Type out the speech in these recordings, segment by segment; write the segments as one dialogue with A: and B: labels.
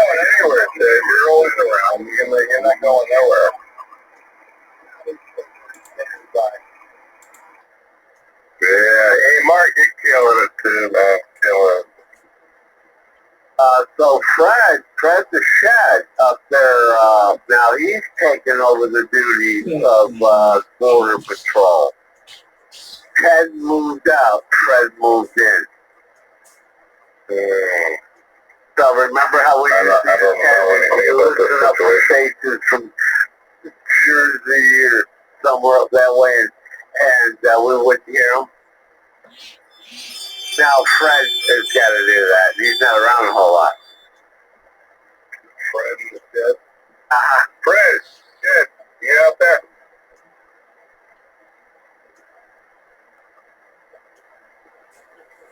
A: going anywhere, Ted. You're always around. You're not going nowhere. Yeah. Hey, Mark, you're killing it too, man. Killing it. So Fred's the shed up there. Now he's taking over the duties of border patrol. Ted moved out. Fred moved in. So remember how we used to have faces from Jersey or somewhere up that way, and we would hear them. Now Fred has got to do that. He's not around a whole lot. Fred is dead. Fred, shit, you out there?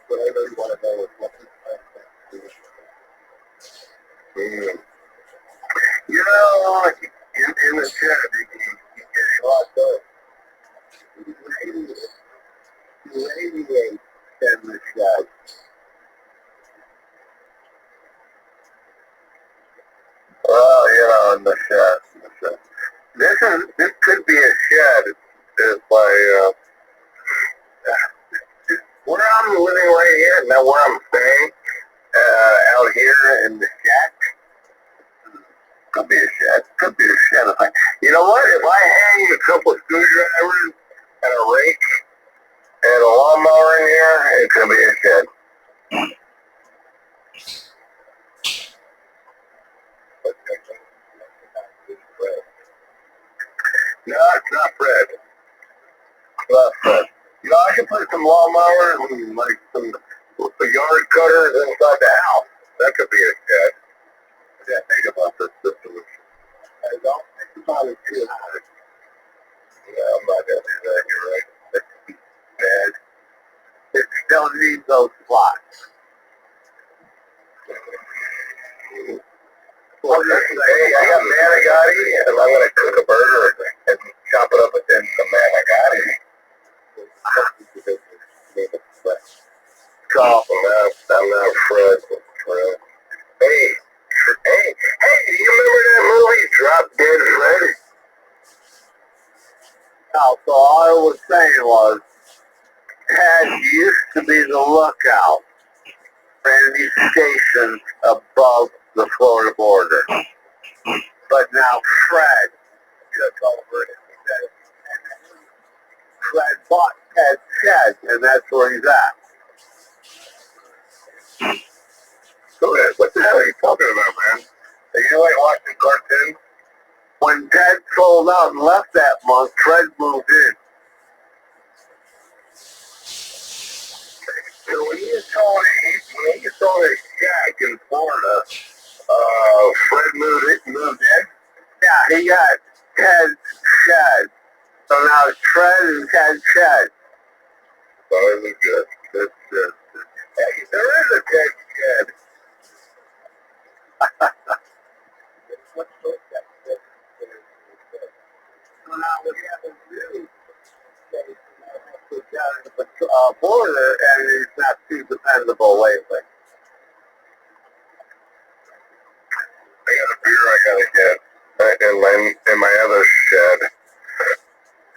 A: What I really want to know is what's his plan. You know, in the chat, you get locked up. You radiate in the shed. Well, you know, in the shed. This could be a shed. It's like, where I'm living right here, now where I'm staying, out here in the shack, could be a shed. Could be a shed. You know what? If I hang a couple of screwdrivers and a rake and a lawnmower in here, it could be a shed. No, it's not Fred. It's not Fred. You know, I could put some lawnmowers and like some yard cutters inside the house. That could be a shed. Yeah, think about this situation. I don't think about it too hard. Yeah, I'm not gonna do that. You're right. That's bad. It still needs those spots. Well, hey, I got manicotti, and I'm gonna cook a burger and chop it up into the manicotti. Chop them out. I'm not Fred. Hey, do you remember that movie, Drop Dead Freddy? No, so all I was saying was, Ted used to be the lookout for any stations above the Florida border. But now Fred took over it. Fred bought Ted's shed, and that's where he's at. Go ahead. What the hell are you talking about, man? Are you like watching cartoons? When Ted sold out and left that month, Fred moved in. So when he sold his shack in Florida, Fred moved in? Yeah, he got Ted's shed. So now it's Fred and Ted's shed. Very good. That's good. Hey, there is a Ted shed. So now what happens is, border, and it's not too dependable lately. I got a beer I gotta get in my other shed.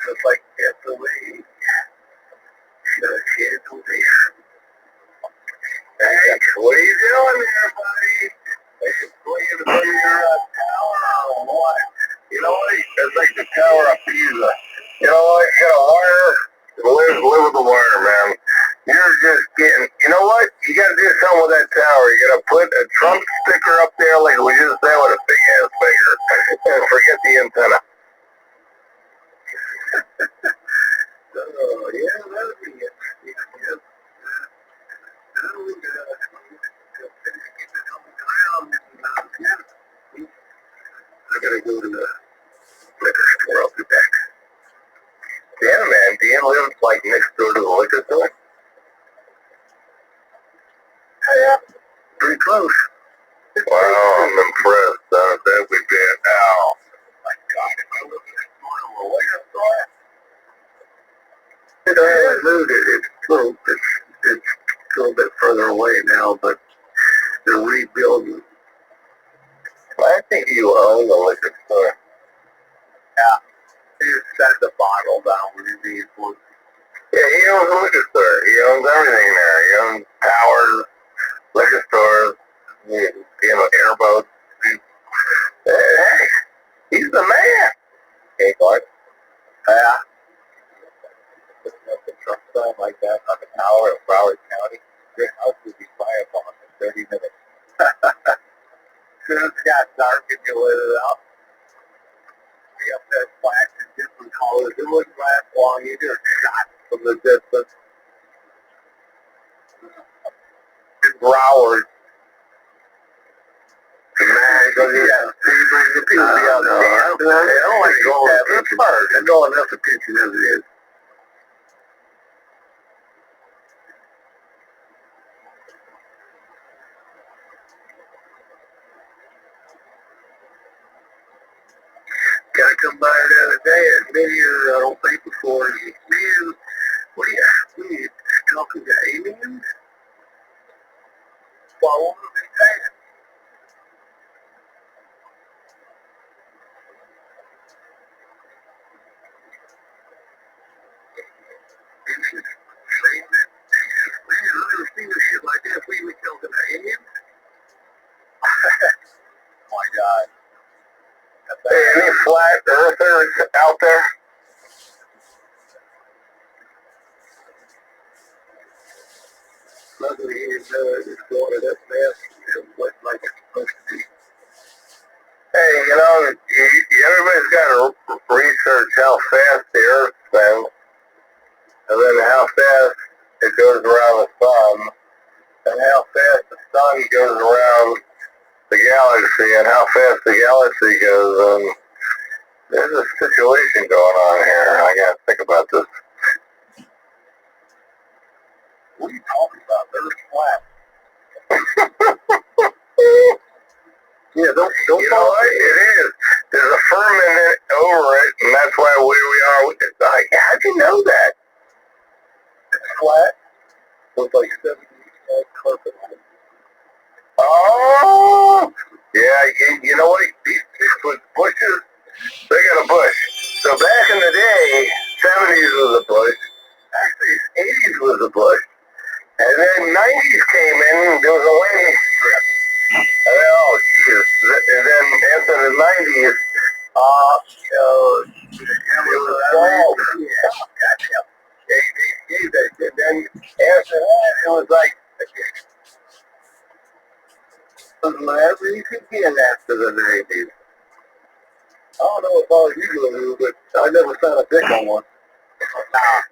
A: Just like Italy. Hey, what are you doing there, buddy? Are you playing from your tower or what? You know what? It's like the Tower of Pisa. You know what? You got a wire. Live with the wire, man. You're just getting, you know what? You got to do something with that tower. You got to put a Trump sticker up there like we just said with a big ass finger. And forget the antenna. Oh, yeah, that would be it. Yeah. I gotta go to the liquor store. I'll be back. Yeah, man. Dan lives like next door to the liquor store. Yeah, pretty close. Wow, I'm impressed. That would be it now. Oh my God, if I live next door to a liquor store, it's moved it. It's a little bit further away now, but they're rebuilding. think you own the liquor store. Yeah. You just send the bottle down when you need one. Yeah, he owns the liquor store. He owns everything there. He owns towers, liquor stores, airboats. Hey, he's the man. Hey, Clark. Yeah. Putting up a truck sign like that on the tower of Broward County, your house would be firebomb in 30 minutes. Soon as it got dark and you lit it up, we up there flashing different colors. It wouldn't last long. You just shot from the distance. In Broward. Man, because he has fevers, the people be out dancing. I don't like going to the kitchen. I know enough the kitchen as it is. Gotta come by the other day and been here, I don't think before. Man, what are you talking to aliens? Well, what were they saying? Aliens saying that? Man, I've never seen a shit like that. We even talking to aliens? Oh my God. Hey, any flat earthers out there? Nothing here is going to this mess. It looks like it's supposed to be. Hey, everybody's got to research how fast the Earth spins, and then how fast it goes around the sun, and how fast the sun goes around the galaxy, and how fast the galaxy goes. And there's a situation going on here. I got to think about this. What are you talking about? Earth's flat. Yeah, don't you know what? It is. There's a firmament over it, and that's why where we are. It's like, how'd you know that? It's flat. Looks like 70 carpet on it. Oh! Yeah, you know what? These with bushes, they got a bush. So back in the day, 70s was a bush. Actually, 80s was a bush. And then 90s came in, and there was a landing strip. Oh, Jesus. And then after the 90s, it was all, goddamn. And then after that, it was like, whatever you could get after the 90s. I don't know if all you do, but I never found a dick on one.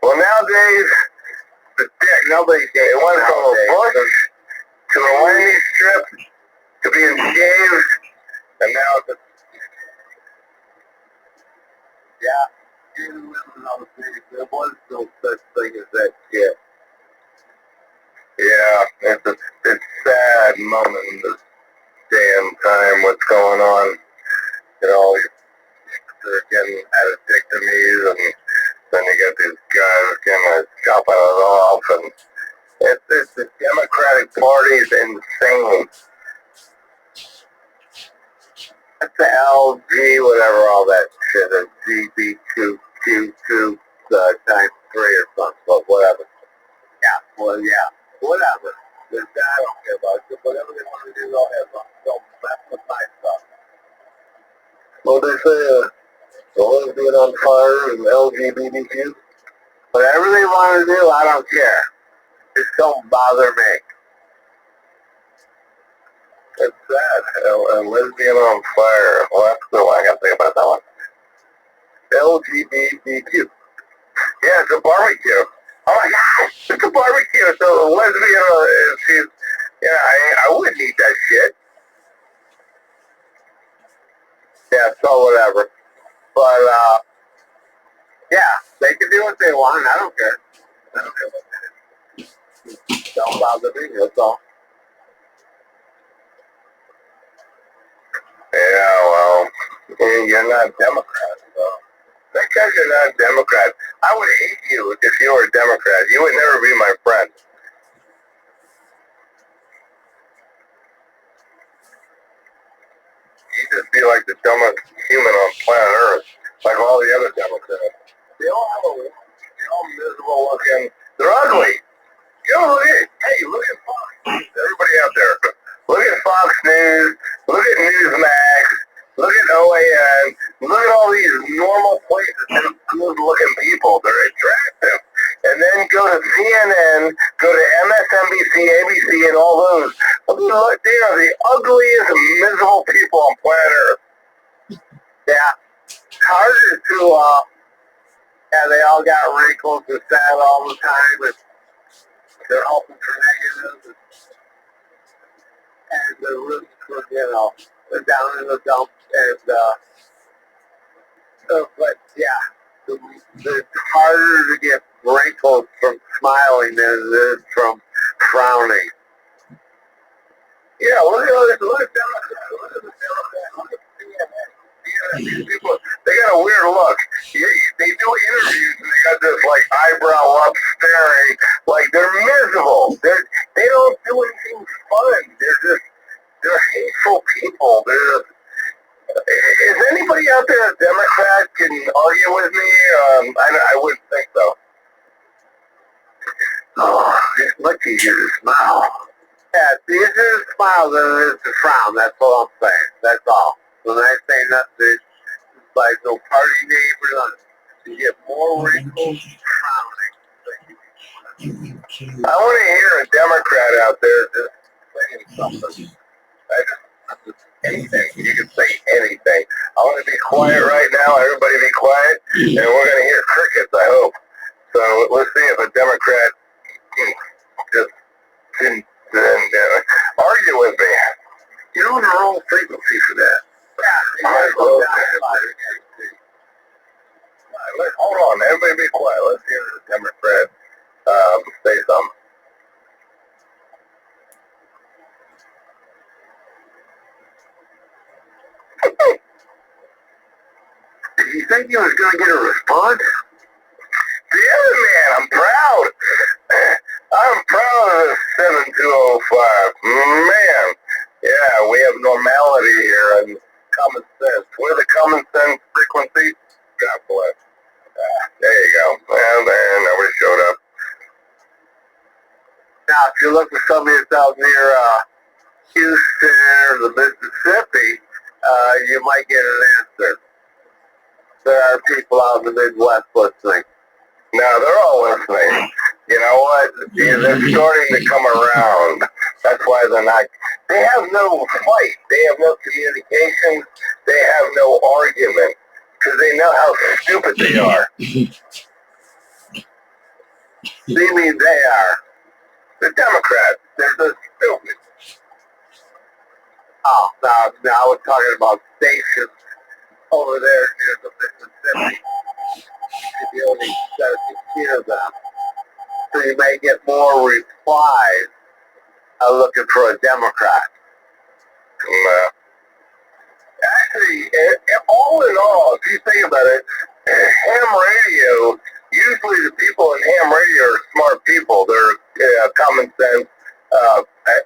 A: Well, nowadays, the dick, nobody can. It went from a bush to a landing strip to being shaved, and now it's a... Yeah. Even when I was big, there was no such thing as that shit. Yeah, it's sad moment in this damn time what's going on. They're getting vasectomies, and then you get these guys getting chopping it off, and it's the Democratic Party is insane. That's the LG, whatever all that shit is, GB2Q2 times 3 or something, but whatever. Yeah, well, yeah, whatever. I don't care about it. Whatever they want to do, they'll have fun. Don't mess with my stuff. Well, they say, the lesbian on fire and LGBTQ. Whatever they want to do, I don't care. Just don't bother me. It's sad. A lesbian on fire. Well, that's cool. I got to think about that one. LGBTQ. Yeah, it's a barbecue. Oh my gosh, it's a barbecue. So a lesbian, she's, I wouldn't eat that shit. Yeah, so whatever. But, yeah, they can do what they want. I don't care. I don't care what they do. Don't bother me, that's all. Yeah, well, you're not Democrat, so. Because you're not a Democrat, I would hate you if you were a Democrat. You would never be my friend. You just be like the dumbest human on planet Earth, like all the other Democrats. They all have they're all miserable looking. They're ugly. You know, look at Fox. Everybody out there, look at Fox News. Look at Newsmax. Look at OAN. Look at all these normal places and good-looking people. They're attractive. And then go to CNN, go to MSNBC, ABC, and all those. Look, they are the ugliest, miserable people on planet Earth. Yeah. It's harder to, yeah, they all got wrinkles and sad all the time, and they're hoping for negatives, and they're really, you know, they're down in the dumps, and, but yeah, it's harder to get wrinkles from smiling than it is from frowning. Yeah, look at Democrats. Look at the Democrats. Look at CNN. These people, they got a weird look. They do interviews and they got this like eyebrow up staring, like they're miserable. They don't do anything fun. They're hateful people. Is anybody out there a Democrat can argue with me? I wouldn't think so. Oh, it's much easier to smile. Yeah, it's easier to smile than it is to frown. That's all I'm saying. That's all. When I say nothing, it's like no party neighbors. You get more wrinkles frowning. I want to hear a Democrat out there just saying something. Anything. You can say anything. I want to be quiet right now. Everybody be quiet. And we're going to hear crickets, I hope. So let's see if a Democrat just didn't argue with me. You're on the wrong frequency for that. Yeah. Hold on. Everybody be quiet. Let's hear the Democrat say something. Did you think you was going to get a response? Yeah, man, I'm proud. I'm proud of this 7205. Man, yeah, we have normality here and common sense. We're the common sense frequency. God bless. There you go. Well, there, nobody showed up. Now, if you look for somebody that's out near Houston or the Mississippi, you might get an answer. There are people out in the Midwest listening. No, they're all listening. You know what? They're starting to come around. That's why they're not. They have no fight. They have no communication. They have no argument because they know how stupid they are. They mean they are. The Democrats, they're so stupid. Oh, no, I was talking about stations over there near the Mississippi. You only got to hear them. So you may get more replies looking for a Democrat. Actually, all in all, if you think about it, ham radio, usually the people in ham radio are smart people. They're common sense. A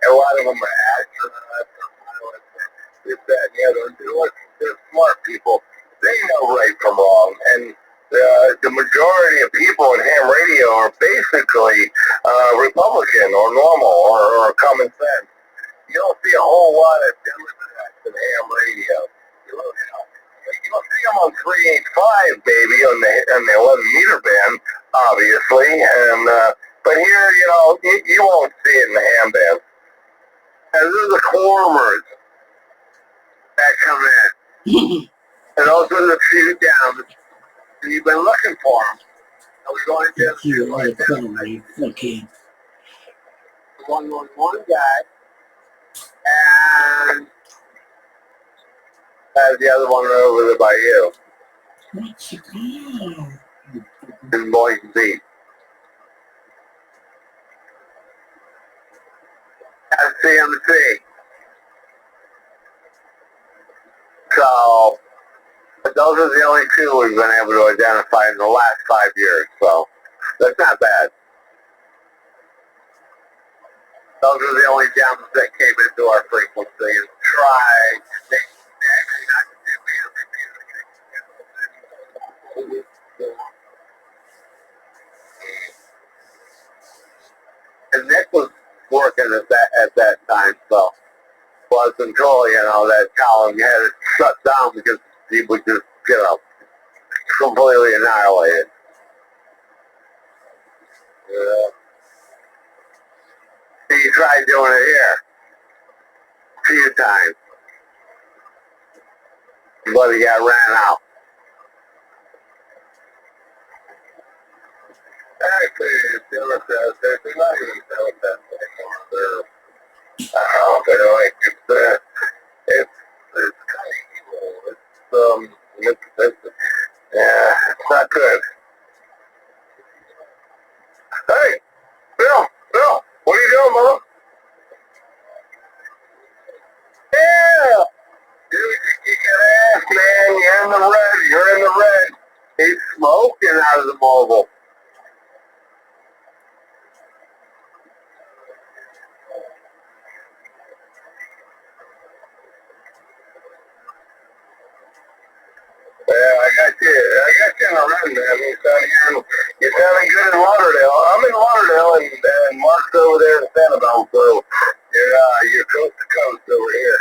A: lot of them are astronauts. This, that, and the other. They're smart people. They know right from wrong. And the majority of people in ham radio are basically Republican or normal or common sense. You don't see a whole lot of Democrats in ham radio. You don't see them on 385, baby, on the 11 meter band, obviously. And but here, you won't see it in the ham band. And these are the cormers that come in. And those are the few down. And you've been looking for them. I was going to do like that.
B: Okay.
A: One guy, and the other one over there by you.
B: What's it called?
A: In Boise Beach. That's CMC. So, those are the only two we've been able to identify in the last 5 years, so that's not bad. Those are the only gems that came into our frequency and tried. They actually not it at that time. So plus until that column had it shut down because he would just completely annihilate it. Yeah. He tried doing it here a few times, but he got ran out. Actually, they're not even selling that anymore. I don't know if they're like, it's kind of evil. Yeah, it's not good. Hey, Bill, what are you doing, Mom? Yeah, dude, you get ass, man. You're in the red. He's smoking out of the mobile. Yeah, I got you in the red, man. You're sounding good in Lauderdale. I'm in Lauderdale, and Mark's over there in Sanibel, so you're coast to coast over here.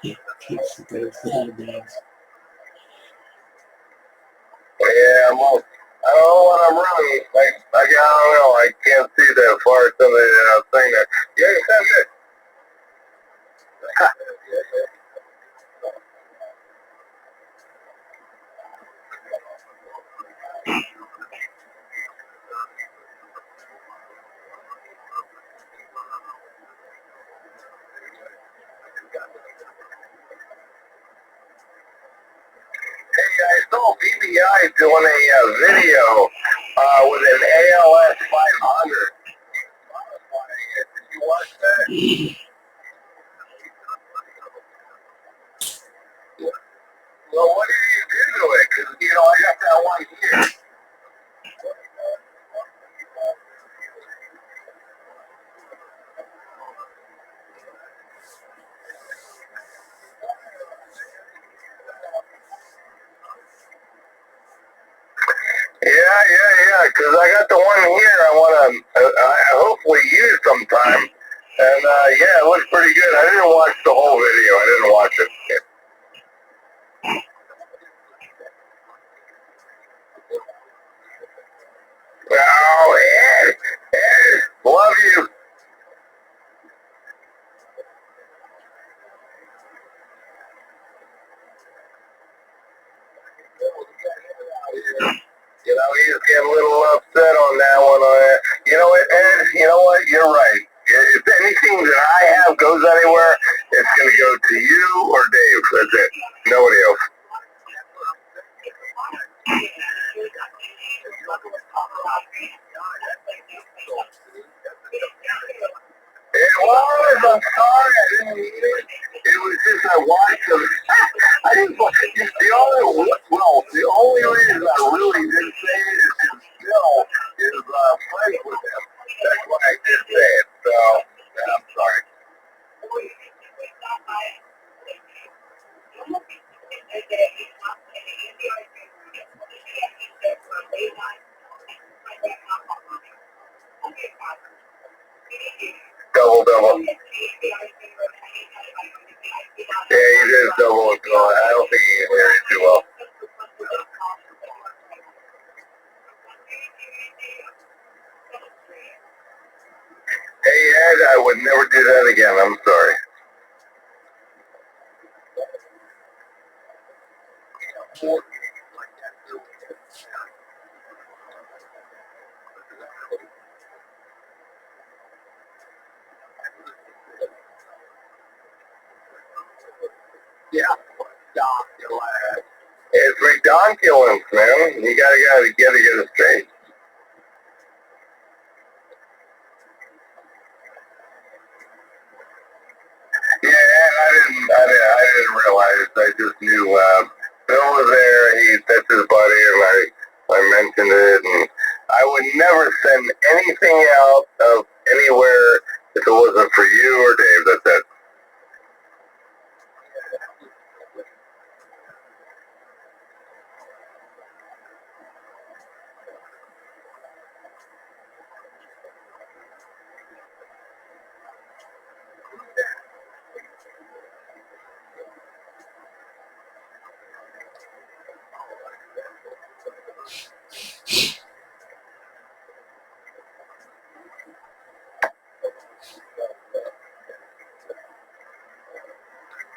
B: Yeah, kids to go Saturdays.
A: Yeah, well, I don't know what I'm running. I don't know. I can't see that far. Somebody saying that. Yeah, you sound good. Hey, I saw BBI doing a video with an ALS 500. Did you watch that? Well, what did you do to it? Because, I got that one here. Yeah, because I got the one here I want to hopefully use sometime. And, yeah, it looks pretty good. I didn't watch the whole video. I didn't watch it. Oh, Ed, love you. He's getting a little upset on that one. You know what, Ed? You know what? You're right. If anything that I have goes anywhere, it's going to go to you or Dave. That's it. Nobody else. It was. I'm sorry. I didn't mean it. It was just I watched them. I didn't. The only reason I really didn't say it is because Bill is friends with him. That's why I did say it. So I'm sorry. Double. Yeah, he did double. I don't think he can hear it too well. Hey, Ed, I would never do that again. I'm sorry. Yeah. It's ridiculous, man. You gotta get it straight. Yeah, I didn't realize. I just knew Bill was there. That's his buddy, and I mentioned it, and I would never send anything out of anywhere if it wasn't for you or Dave. That's it.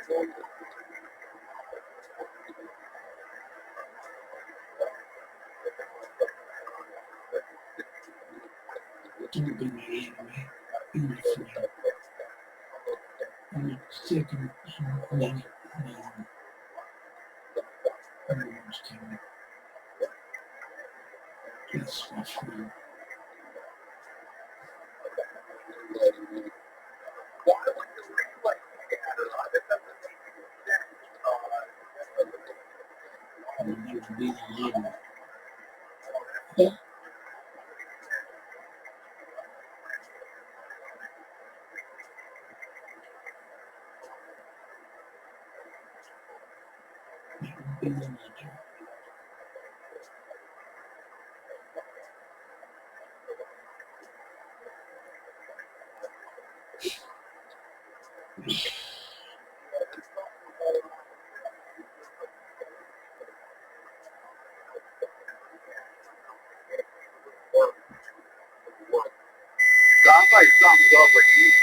B: Don't be my enemy. Be my friend. I'm not taking money. Everyone's coming. Please, my friend. I'll never be alone. Never be alone.
A: Sounds like something's overheating.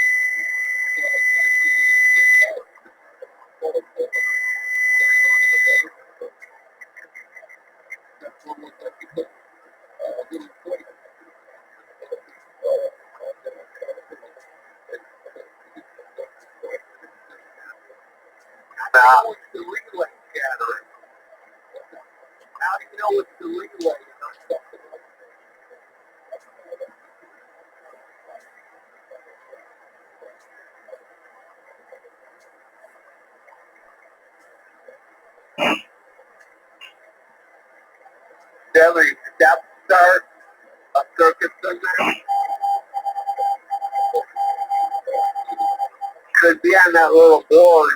A: Now, it's the relay gathering. How do you know it's the relay? Every step start, a circuit in there. Could be on that little board.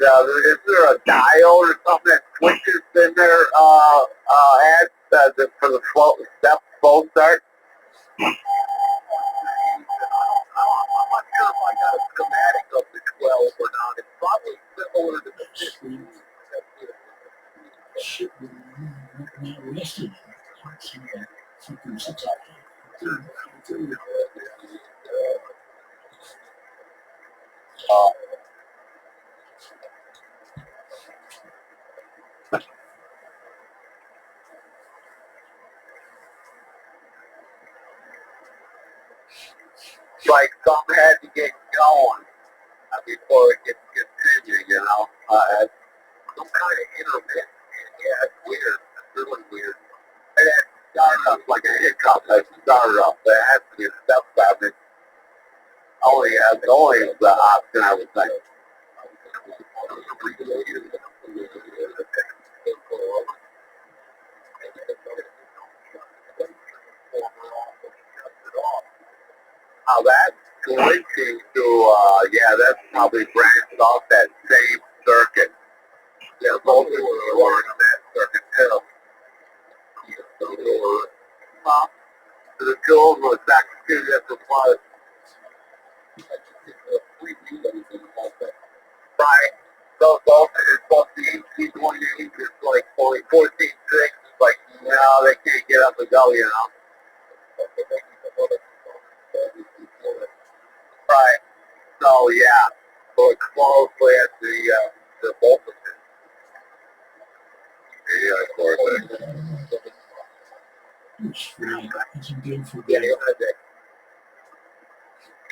A: Is there a dial or something that switches in there for the flow start? I'm not sure if I got a schematic of the 12 or not. It's probably similar to the 15.
B: Shit, not rested. Fucking 6
A: Like something had to get going before it gets continued, you know. It's some kind of intermittent. Yeah, it's weird. It's really weird. It has to start up like a hiccup. It started up. There has to be a step stop. It's only the option I would think. How that's glitching to, yeah, that's probably branched off that same circuit. Yeah, both of them are on that circuit too. The two of them was actually at the plus. Right. So both it's supposed to be 18.8, it's like only 14.6. It's like, no, they can't get up and go, you know. Right. So yeah, look closely at the voltage. Yeah, of course.
B: It's free. It's a good for
A: Yeah,
B: them.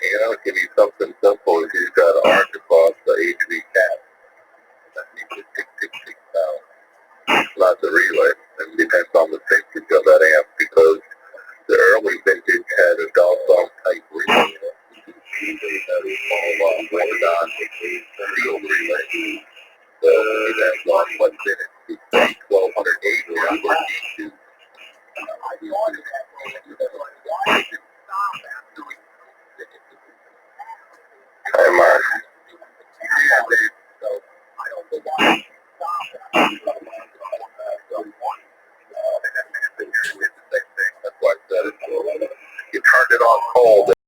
A: you know, it can be something simple. You just got to arc across the HV cap. That's equal to 666 pounds. Not the relay. It depends on the vintage of that amp because the early vintage had a Dawson type relay. They had a small Ramadan steel relay. So it had one in it. It's 1280 or